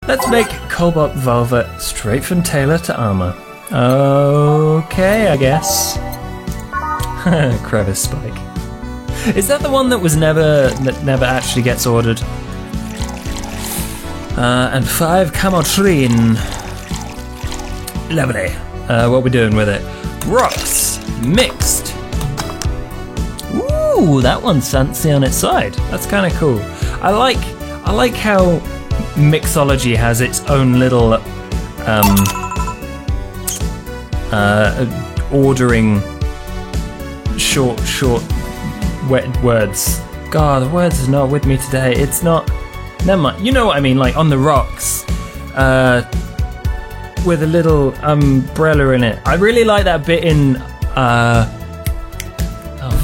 Let's make Cobalt Velvet straight from tailor to armor. Okay, I guess. Crevice Spike. Is that the one that never actually gets ordered? And 5 Camotrine. Lovely. What are we doing with it? Rocks. Mixed. Ooh, that one's fancy on its side. That's kind of cool. I like how mixology has its own little ordering short wet words. God, the words is not with me today. It's not. Never mind. You know what I mean? Like on the rocks, with a little umbrella in it. I really like that bit in. Oh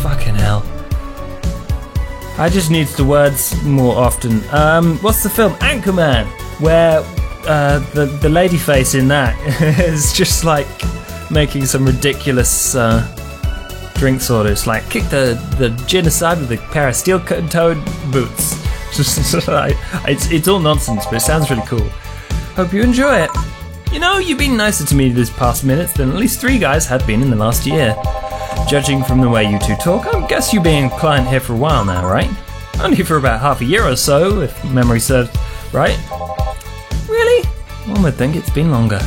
fucking hell! I just need the words more often. What's the film? Anchorman, where the lady face in that is just like making some ridiculous drinks orders, like kick the gin aside with a pair of steel-toed boots. It's all nonsense, but it sounds really cool. Hope you enjoy it. You know, you've been nicer to me this past minutes than at least 3 guys have been in the last year. Judging from the way you two talk, I guess you've been a client here for a while now, right? Only for about half a year or so, if memory serves right. Really? One would think it's been longer.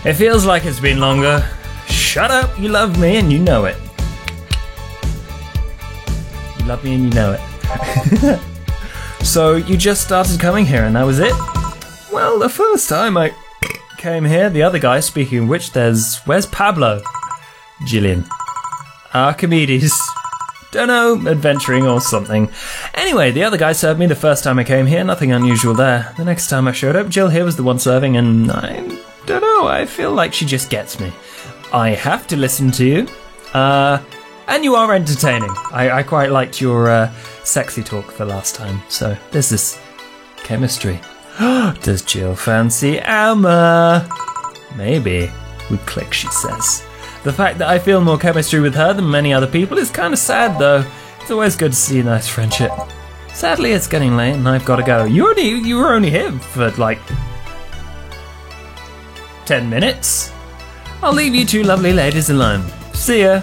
It feels like it's been longer. Shut up, you love me and you know it. You love me and you know it. So you just started coming here and that was it? Well, the first time I came here, the other guy, speaking of which, where's Pablo? Jillian. Archimedes. Dunno, adventuring or something. Anyway, the other guy served me the first time I came here, nothing unusual there. The next time I showed up, Jill here was the one serving, and I don't know, I feel like she just gets me. I have to listen to you. And you are entertaining. I quite liked your sexy talk for last time, so there's this chemistry. Does Jill fancy Alma? Maybe. We click, she says. The fact that I feel more chemistry with her than many other people is kind of sad, though. It's always good to see a nice friendship. Sadly, it's getting late and I've got to go. You were only here for, like, 10 minutes. I'll leave you two lovely ladies alone. See ya.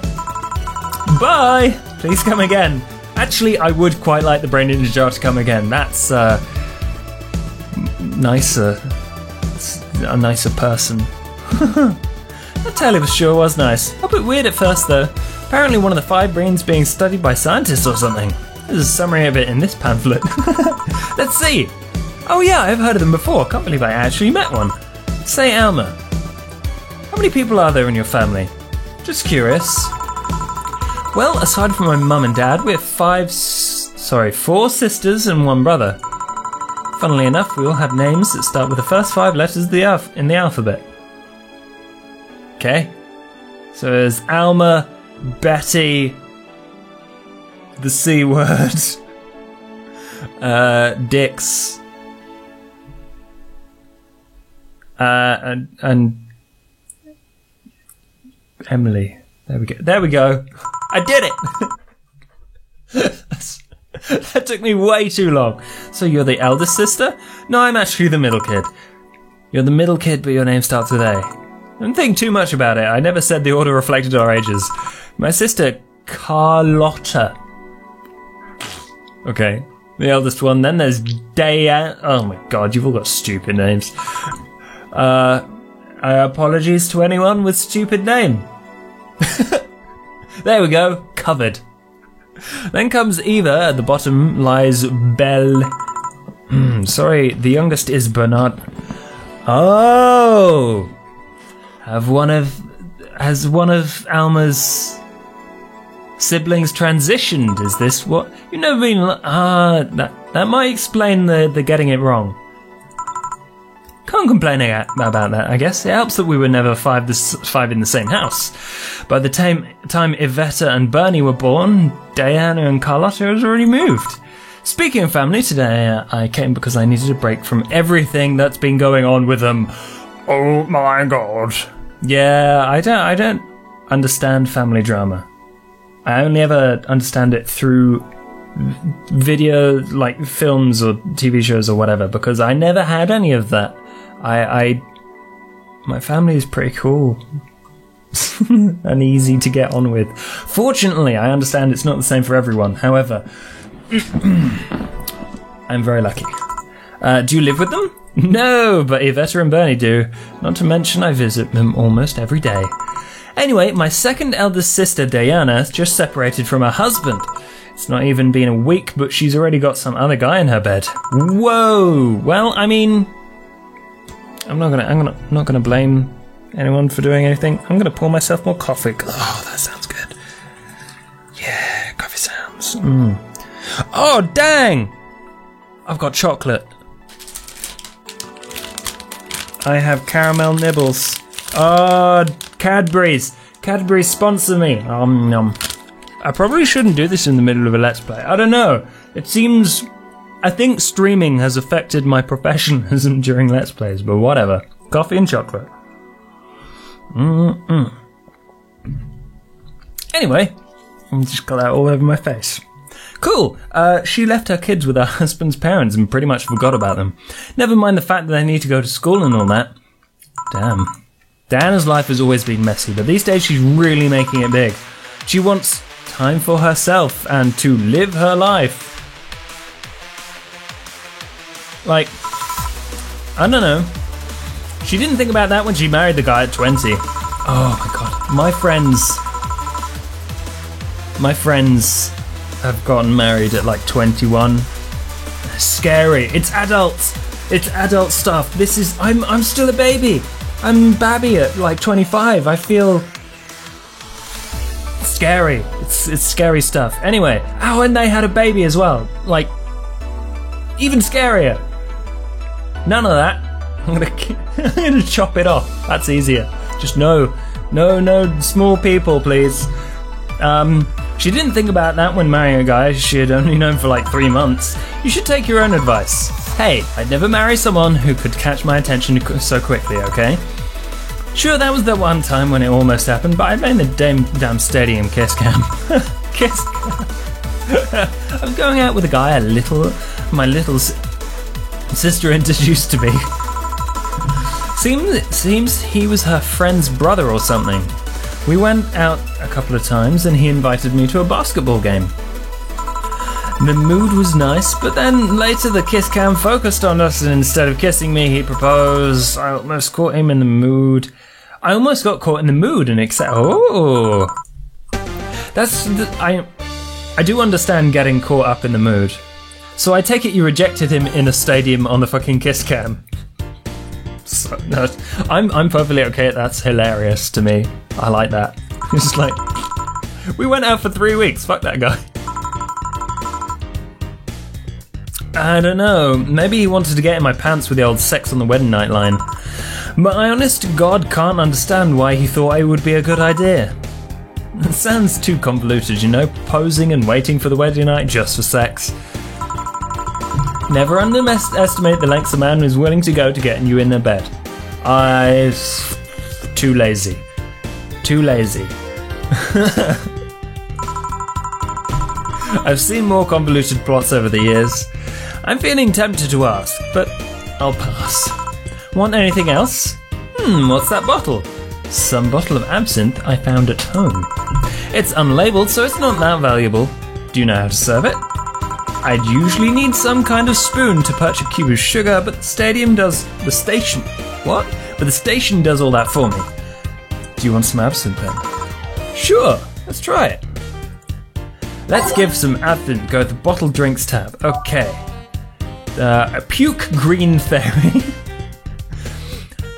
Bye! Please come again. Actually, I would quite like the Brain Ninja Jar to come again. That's, nicer. A nicer person. That Taylor sure was nice. A bit weird at first, though. Apparently one of the 5 brains being studied by scientists or something. There's a summary of it in this pamphlet. Let's see. Oh yeah, I've heard of them before. Can't believe I actually met one. Say, Alma, how many people are there in your family? Just curious. Well, aside from my mum and dad, we have 4 sisters and 1 brother. Funnily enough, we all have names that start with the first 5 letters in the alphabet. Okay. So there's Alma, Betty, the C word, Dix, and Emily. There we go. I did it! That took me way too long. So you're the eldest sister? No, I'm actually the middle kid. You're the middle kid, but your name starts with A. Don't think too much about it. I never said the order reflected our ages. My sister, Carlotta. Okay, the eldest one. Then there's Diane. Oh my god, you've all got stupid names. Apologies to anyone with stupid name. There we go, covered. Then comes Eva. At the bottom lies Belle. Sorry, the youngest is Bernard. Oh! Has one of Alma's siblings transitioned? Is this what? You've never been... that might explain the getting it wrong. Can't complain about that, I guess. It helps that we were never 5 in the same house. By the time Iveta and Bernie were born, Diana and Carlotta had already moved. Speaking of family, today I came because I needed a break from everything that's been going on with them. Oh my god. Yeah, I don't understand family drama. I only ever understand it through video, like films or TV shows or whatever, because I never had any of that. My family is pretty cool and easy to get on with. Fortunately, I understand it's not the same for everyone. However, I'm very lucky. Do you live with them? No, but Yvetta and Bernie do. Not to mention I visit them almost every day. Anyway, my second eldest sister, Diana, just separated from her husband. It's not even been a week, but she's already got some other guy in her bed. Whoa! Well, I mean, I'm not gonna blame anyone for doing anything. I'm gonna pour myself more coffee. Oh, that sounds good. Yeah, coffee sounds. Oh, dang! I've got chocolate. I have caramel nibbles. Oh, Cadbury's. Cadbury's sponsor me. I probably shouldn't do this in the middle of a Let's Play. I don't know. It seems... I think streaming has affected my professionalism during Let's Plays, but whatever. Coffee and chocolate. Anyway, I just got that all over my face. Cool. She left her kids with her husband's parents and pretty much forgot about them. Never mind the fact that they need to go to school and all that. Damn. Diana's life has always been messy, but these days she's really making it big. She wants time for herself and to live her life. Like, I don't know. She didn't think about that when she married the guy at 20. Oh my god. My friends have gotten married at like 21. Scary. It's adults. It's adult stuff. This is... I'm still a baby. I'm babby at like 25. I feel... scary. It's scary stuff. Anyway. Oh, and they had a baby as well. Like... even scarier. None of that. I'm gonna chop it off. That's easier. Just no small people, please. She didn't think about that when marrying a guy she had only known for like 3 months. You should take your own advice. Hey, I'd never marry someone who could catch my attention so quickly, okay? Sure, that was the one time when it almost happened, but I blame the damn stadium kiss cam. Kiss cam. I was going out with a guy my little sister introduced to me. Seems he was her friend's brother or something. We went out a couple of times and he invited me to a basketball game. The mood was nice, but then later the kiss cam focused on us and instead of kissing me, he proposed. I almost caught him in the mood. I almost got caught in the mood and oh! I do understand getting caught up in the mood. So I take it you rejected him in a stadium on the fucking kiss cam. So, no, I'm perfectly okay. That's hilarious to me. I like that. It's just like, we went out for 3 weeks. Fuck that guy. I don't know. Maybe he wanted to get in my pants with the old sex on the wedding night line. But I honest to God can't understand why he thought it would be a good idea. It sounds too convoluted, you know, posing and waiting for the wedding night just for sex. Never underestimate the lengths a man is willing to go to getting you in their bed. Too lazy. Too lazy. I've seen more convoluted plots over the years. I'm feeling tempted to ask, but I'll pass. Want anything else? What's that bottle? Some bottle of absinthe I found at home. It's unlabeled, so it's not that valuable. Do you know how to serve it? I'd usually need some kind of spoon to perch a cube of sugar, but the station does all that for me. Do you want some absinthe then? Sure, let's try it. Let's give some absinthe go to the bottle drinks tab. Okay. A puke green fairy.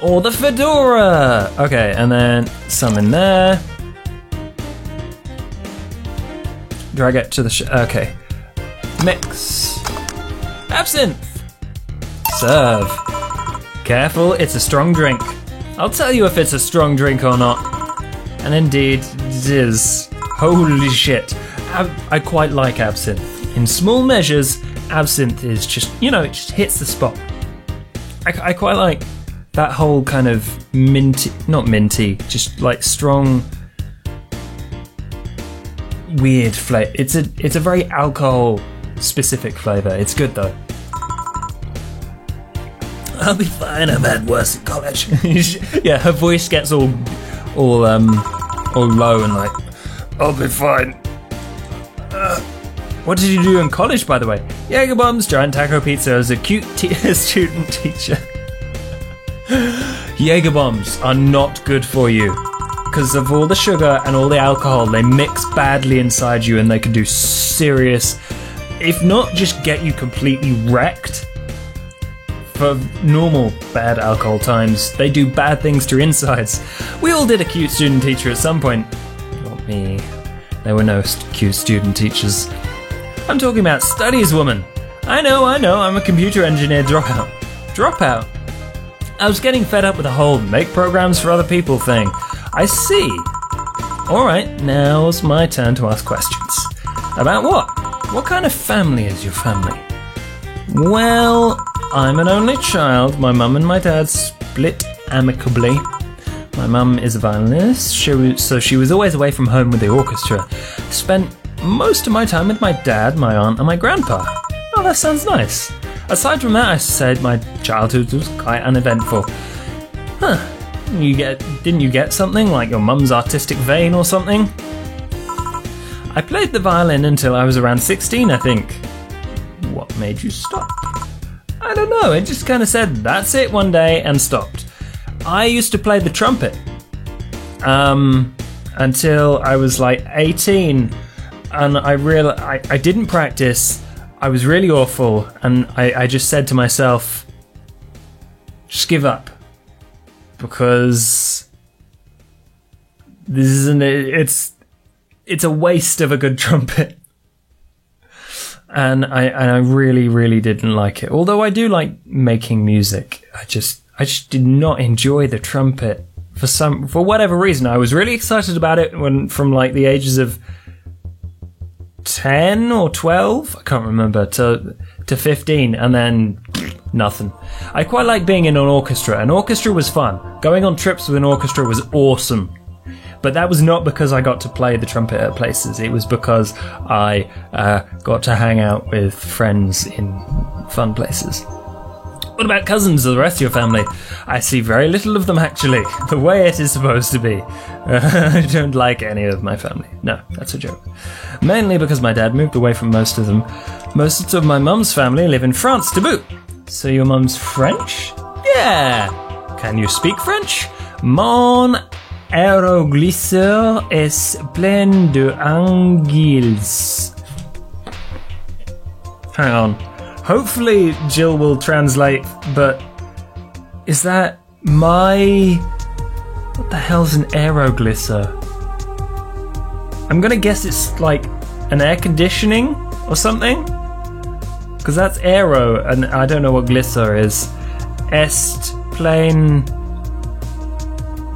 Or the fedora. Okay, and then some in there. Drag it to the okay. Mix. Absinthe. Serve. Careful, it's a strong drink. I'll tell you if it's a strong drink or not. And indeed, it is. Holy shit. I quite like absinthe. In small measures, absinthe is just, you know, it just hits the spot. I quite like that whole kind of minty, not minty, just like strong, weird flavor. It's a very alcohol specific flavor. It's good though. I'll be fine. I've had worse in college. Yeah, her voice gets all low and like, I'll be fine. What did you do in college, by the way? Jaeger bombs, giant taco pizza as a cute student teacher. Jaeger bombs are not good for you because of all the sugar and all the alcohol. They mix badly inside you and they can do serious, if not just get you completely wrecked. For normal bad alcohol times, they do bad things to your insides. We all did a cute student teacher at some point. Not me. There were no cute student teachers. I'm talking about studies woman. I know, I'm a computer engineer dropout. I was getting fed up with the whole make programs for other people thing. I see. Alright, now's my turn to ask questions. About what? What kind of family is your family? Well, I'm an only child. My mum and my dad split amicably. My mum is a violinist, so she was always away from home with the orchestra. Spent most of my time with my dad, my aunt, and my grandpa. Oh, that sounds nice. Aside from that, I said my childhood was quite uneventful. Huh. Didn't you get something, like your mum's artistic vein or something? I played the violin until I was around 16, I think. What made you stop? I don't know, it just kind of said, that's it one day, and stopped. I used to play the trumpet until I was like 18, and I realized I didn't practice. I was really awful, and I just said to myself, just give up, because this isn't it's a waste of a good trumpet. And I really, really didn't like it. Although I do like making music, I just did not enjoy the trumpet for whatever reason. I was really excited about it from like the ages of 10 or 12, I can't remember, to 15, and then nothing. I quite like being in an orchestra. An orchestra was fun. Going on trips with an orchestra was awesome. But that was not because I got to play the trumpet at places. It was because I got to hang out with friends in fun places. What about cousins or the rest of your family? I see very little of them, actually. The way it is supposed to be. I don't like any of my family. No, that's a joke. Mainly because my dad moved away from most of them. Most of my mum's family live in France to boot. So your mum's French? Yeah! Can you speak French? Mon aéroglisseur est plein de anguilles. Hang on. Hopefully Jill will translate, but is that my... What the hell's an aeroglisser? I'm gonna guess it's like an air conditioning or something? Because that's aero, and I don't know what glisser is. Est plain...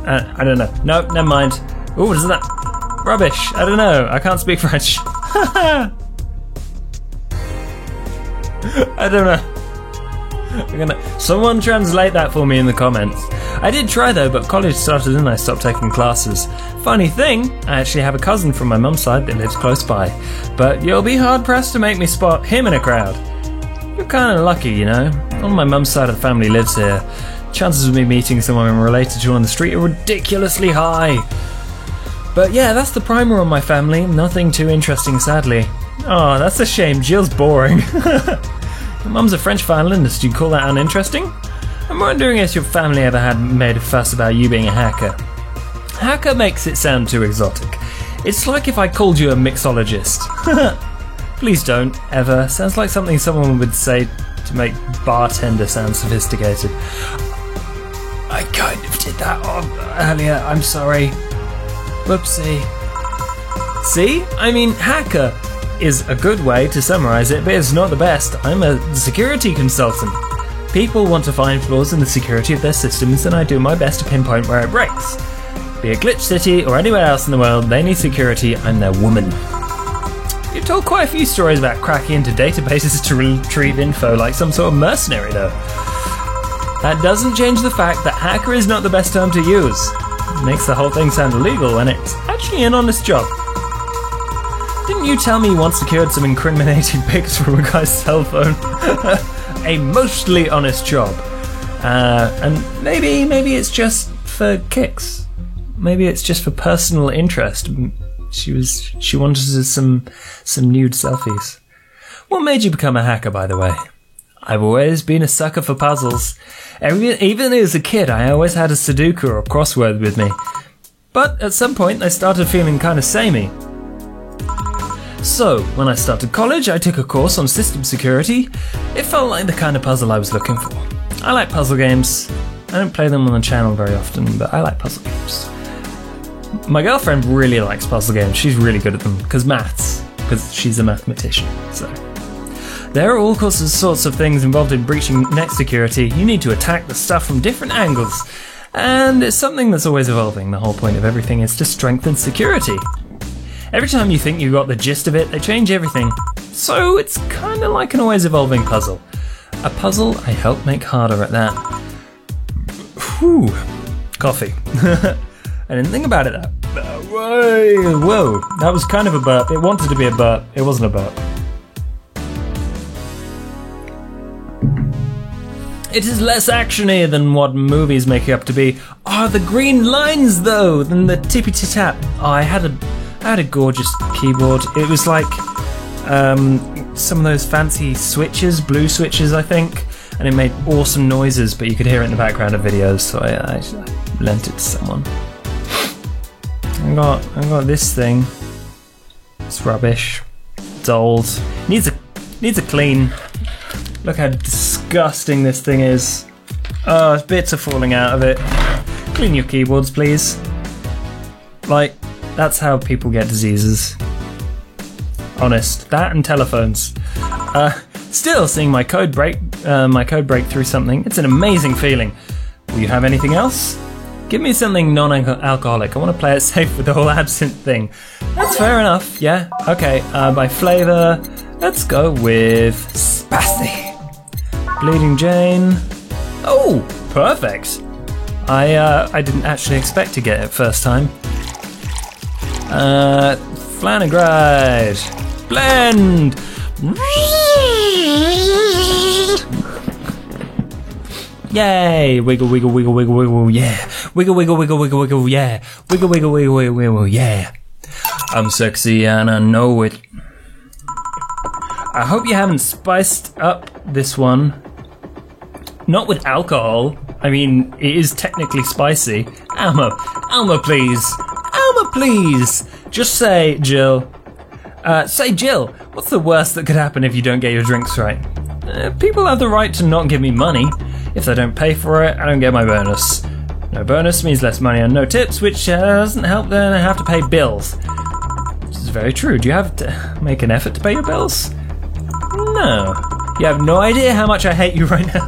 I don't know. No, never mind. Ooh, what is that? Rubbish. I don't know. I can't speak French. I don't know. Someone translate that for me in the comments. I did try though, but college started and I stopped taking classes. Funny thing, I actually have a cousin from my mum's side that lives close by, but you'll be hard pressed to make me spot him in a crowd. You're kind of lucky, you know. All my mum's side of the family lives here. Chances of me meeting someone I'm related to on the street are ridiculously high. But yeah, that's the primer on my family. Nothing too interesting, sadly. Oh, that's a shame. Jill's boring. Your mum's a French violinist. Do you call that uninteresting? I'm wondering if your family ever made a fuss about you being a hacker. Hacker makes it sound too exotic. It's like if I called you a mixologist. Please don't, ever. Sounds like something someone would say to make bartender sound sophisticated. I kind of did that earlier, I'm sorry. Whoopsie. See? I mean, hacker is a good way to summarize it, but it's not the best. I'm a security consultant. People want to find flaws in the security of their systems, and I do my best to pinpoint where it breaks. Be it Glitch City or anywhere else in the world, they need security, I'm their woman. You've told quite a few stories about cracking into databases to retrieve info like some sort of mercenary though. That doesn't change the fact that hacker is not the best term to use. It makes the whole thing sound illegal when it's actually an honest job. Didn't you tell me you once secured some incriminating pics from a guy's cell phone? A mostly honest job. And maybe it's just for kicks. Maybe it's just for personal interest. She wanted some nude selfies. What made you become a hacker, by the way? I've always been a sucker for puzzles. Even as a kid, I always had a Sudoku or a crossword with me. But at some point, I started feeling kind of samey. So, when I started college, I took a course on system security. It felt like the kind of puzzle I was looking for. I like puzzle games. I don't play them on the channel very often, but I like puzzle games. My girlfriend really likes puzzle games. She's really good at them, because she's a mathematician, so. There are all sorts of things involved in breaching net security. You need to attack the stuff from different angles. And it's something that's always evolving. The whole point of everything is to strengthen security. Every time you think you got the gist of it, they change everything. So it's kind of like an always evolving puzzle. A puzzle I help make harder at that. Whew. Coffee. I didn't think about it that. Whoa, that was kind of a burp. It wanted to be a burp. It wasn't a burp. It is less actiony than what movies make it up to be. The green lines though, than the tippy-tap. I had a gorgeous keyboard. It was like some of those fancy switches, blue switches I think, and it made awesome noises, but you could hear it in the background of videos, so I lent it to someone. I got this thing. It's rubbish. It's old. Needs a clean. Look how disgusting this thing is. Oh, bits are falling out of it. Clean your keyboards, please. Like, that's how people get diseases. Honest. That and telephones. Still seeing my code break through something. It's an amazing feeling. Will you have anything else? Give me something non-alcoholic. I want to play it safe with the whole absinthe thing. That's fair enough, yeah. Okay, by flavour, let's go with spicy. Bleeding Jane. Oh, perfect. I didn't actually expect to get it first time. Flanagride. Blend. Yay! Wiggle, wiggle, wiggle, wiggle, wiggle, yeah. Wiggle, wiggle, wiggle, wiggle, wiggle, yeah. Wiggle, wiggle, wiggle, wiggle, wiggle, yeah. I'm sexy and I know it. I hope you haven't spiced up this one. Not with alcohol. I mean, it is technically spicy. Alma, please. Alma, please. Just say, Jill. Say, Jill, what's the worst that could happen if you don't get your drinks right? People have the right to not give me money. If they don't pay for it, I don't get my bonus. No bonus means less money and no tips, which doesn't help then I have to pay bills. This is very true. Do you have to make an effort to pay your bills? No. You have no idea how much I hate you right now.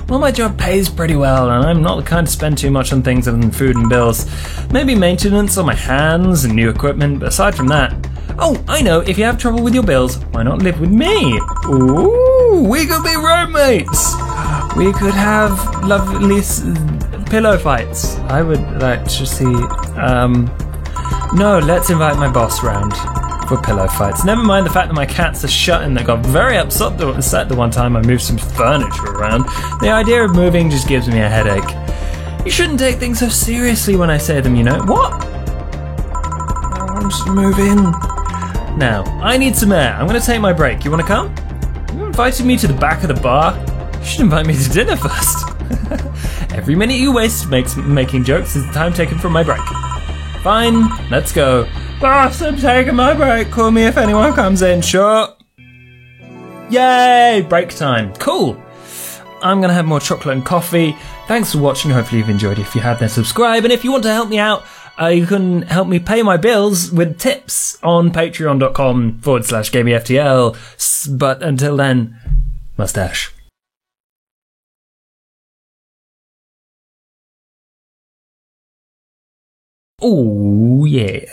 Well, my job pays pretty well, and I'm not the kind to spend too much on things other than food and bills. Maybe maintenance on my hands and new equipment, but aside from that... Oh, I know, if you have trouble with your bills, why not live with me? Ooh, we could be roommates! We could have lovely pillow fights. I would like to see... No, let's invite my boss round for pillow fights. Never mind the fact that my cats are shut and they got very upset the one time I moved some furniture around. The idea of moving just gives me a headache. You shouldn't take things so seriously when I say them, you know. What? I want to move in. Now, I need some air. I'm going to take my break. You want to come? You invited me to the back of the bar. You should invite me to dinner first. Every minute you waste making jokes is the time taken from my break. Fine, let's go. Boss, I'm taking my break. Call me if anyone comes in. Sure. Yay! Break time. Cool. I'm going to have more chocolate and coffee. Thanks for watching. Hopefully you've enjoyed it. If you have, then subscribe. And if you want to help me out, you can help me pay my bills with tips on patreon.com/GameyFTL. But until then, mustache. Oh, yeah.